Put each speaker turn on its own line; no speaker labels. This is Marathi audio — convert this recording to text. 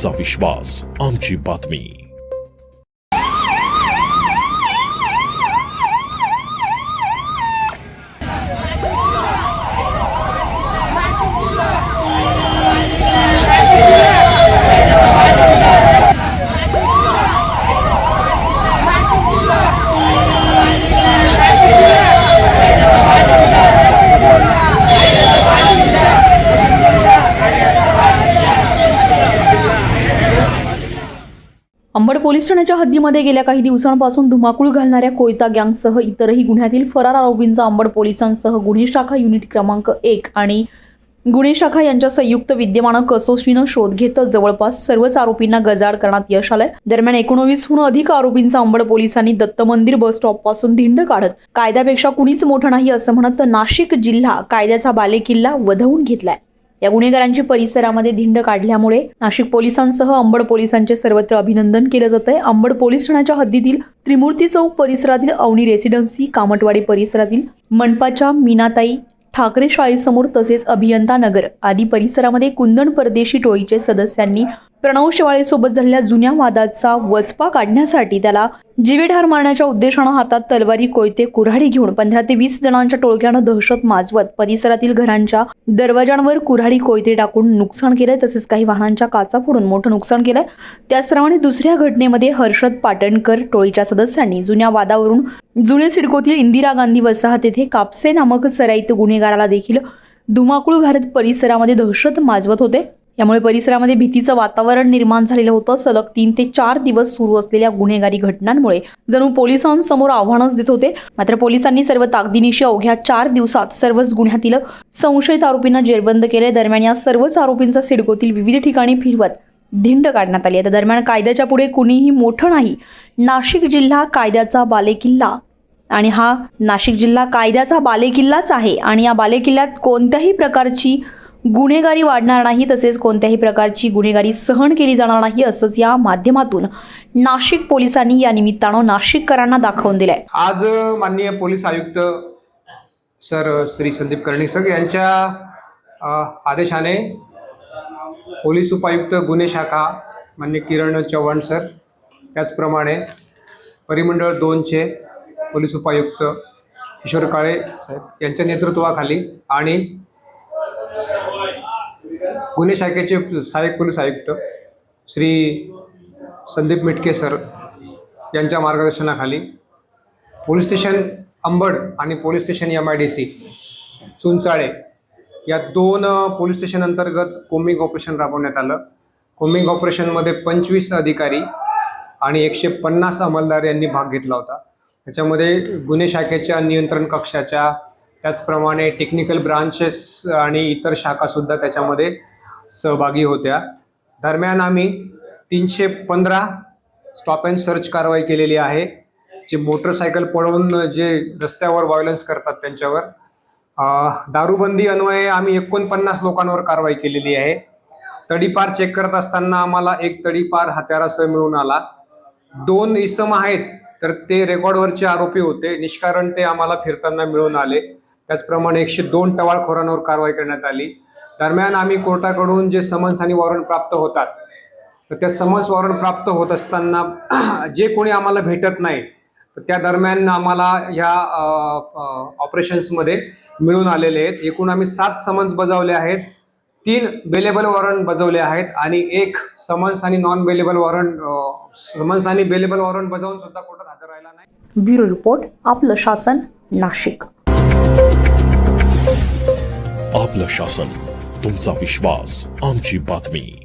तुमचा विश्वास आमची बातमी।
अंबड पोलीस ठाण्याच्या हद्दीमध्ये गेल्या काही दिवसांपासून धुमाकूळ घालणाऱ्या कोयता गँगसह इतरही गुन्ह्यातील फरार आरोपींचा अंबड पोलिसांसह गुन्हे शाखा युनिट क्रमांक 1 आणि गुन्हे शाखा यांच्या संयुक्त विद्यमानं कसोशीनं शोध घेत जवळपास सर्वच आरोपींना गजाआड करण्यात यश आलंय। दरम्यान 19हून अधिक आरोपींचा अंबड पोलिसांनी दत्त मंदिर बस स्टॉप पासून धिंड काढत कायद्यापेक्षा कुणीच मोठं नाही असं म्हणत नाशिक जिल्हा कायद्याचा बालेकिल्ला वधवून घेतलाय। या गुन्हेगारांची परिसरामध्ये धिंड काढल्यामुळे नाशिक पोलिसांसह अंबड पोलिसांचे सर्वत्र अभिनंदन केलं जातंय। अंबड पोलीस ठाण्याच्या हद्दीतील त्रिमूर्ती चौक परिसरातील अवनी रेसिडेन्सी, कामटवाडी परिसरातील मनपाच्या मीनाताई ठाकरे शाळेसमोर तसेच अभियंता नगर आदी परिसरामध्ये कुंदन परदेशी टोळीचे सदस्यांनी प्रणव शेवाळेसोबत झालेल्या जुन्या वादाचा वचपा काढण्यासाठी त्याला जीवेठार मारण्याच्या उद्देशानं हातात तलवारी, कोयते, कुऱ्हाडी घेऊन 15 ते 20 जणांच्या टोळक्यानं दहशत माजवत परिसरातील घरांच्या दरवाजांवर कुऱ्हाडी, कोयते टाकून नुकसान केलंय तसेच काही वाहनांच्या काचा फोडून मोठं नुकसान केलंय। त्याचप्रमाणे दुसऱ्या घटनेमध्ये हर्षद पाटणकर टोळीच्या सदस्यांनी जुन्या वादावरून जुने सिडकोतील इंदिरा गांधी वसाहत येथे कापसे नामक सराईत गुन्हेगाराला देखील धुमाकूळ घालत परिसरामध्ये दहशत माजवत होते। यामुळे परिसरामध्ये भीतीचं वातावरण निर्माण झालेलं होतं। सलग 3 ते 4 दिवस सुरू असलेल्या गुन्हेगारी घटनांमुळे जणू पोलिसांसमोर आव्हानच देत होते। मात्र पोलिसांनी सर्व ताकदीनिशी अवघ्या 4 दिवसात सर्वच गुन्ह्यातील संशयित आरोपींना जेरबंद केले। दरम्यान या सर्वच आरोपींचा सिडकोतील विविध ठिकाणी फिरवत धिंड काढण्यात आली। आता दरम्यान कायद्याच्या पुढे कुणीही मोठं नाही। नाशिक जिल्हा कायद्याचा बालेकिल्ला आणि हा नाशिक जिल्हा कायद्याचा बालेकिल्लाच आहे आणि या बालेकिल्ल्यात कोणत्याही प्रकारची गुन्हेगारी वाढणार नाही तसेच कोणत्याही प्रकारची गुन्हेगारी सहन केली जाणार नाही असंच या माध्यमातून नाशिक पोलिसांनी या निमित्तानं नाशिककरांना दाखवून दिलंय।
आज माननीय पोलीस आयुक्त सर श्री संदीप कर्णिक यांच्या आदेशाने पोलीस उपायुक्त गुन्हे शाखा माननीय किरण चव्हाण सर, त्याचप्रमाणे परिमंडळ 2चे पोलीस उपायुक्त किशोर काळे साहेब यांच्या नेतृत्वाखाली आणि गुन्हे शाखेचे सहाय्यक पोलीस आयुक्त श्री संदीप मिटके सर यांच्या मार्गदर्शनाखाली पोलीस स्टेशन अंबड आणि पोलीस स्टेशन MIDC चुंचाळे या 2 पोलीस स्टेशन अंतर्गत कोम्बिंग ऑपरेशन राबवण्यात आलं। कोम्बिंग ऑपरेशनमध्ये 25 अधिकारी आणि 150 अंमलदार यांनी भाग घेतला होता। त्याच्यामध्ये गुन्हे शाखेच्या नियंत्रण कक्षाच्या त्याचप्रमाणे टेक्निकल ब्रांचेस आणि इतर शाखासुद्धा त्याच्यामध्ये सहभागी होत्या। दरम्यान आम्ही 315 स्टॉप अँड सर्च कारवाई केलेली आहे। जे मोटरसायकल पळवून जे रस्त्यावर व्हायलन्स करतात त्यांच्यावर दारूबंदी अन्वये आम्ही 49 लोकांवर कारवाई केलेली आहे। तडीपार चेक करत असताना आम्हाला एक तडीपार हत्यारासह मिळून आला। 2 इसम आहेत तर ते रेकॉर्डवरचे आरोपी होते, निष्कारण ते आम्हाला फिरताना मिळून आले। त्याचप्रमाणे 102 टवाळखोरांवर कारवाई करण्यात आली। दरम्यान आम्ही कोर्टाकडून जे समन्स आणि वॉरंट प्राप्त होतात तर त्या समन्स वॉरंट प्राप्त होत असताना जे कोणी आम्हाला भेटत नाही तर त्या दरम्यान आम्हाला ह्या ऑपरेशन्समध्ये मिळून आलेले आहेत। एकूण आम्ही 7 समन्स बजावले आहेत, 3 बेलेबल वॉरंट बजावले आहेत आणि 1 समन्स आणि नॉन बेलेबल वॉरंट समन्स आणि बेलेबल वॉरंट बजावून सुद्धा कोर्टात हजर राहिला नाही।
ब्युरो रिपोर्ट, आपलं शासन, नाशिक।
आपलं शासन, तुमचा विश्वास आमची बातमी।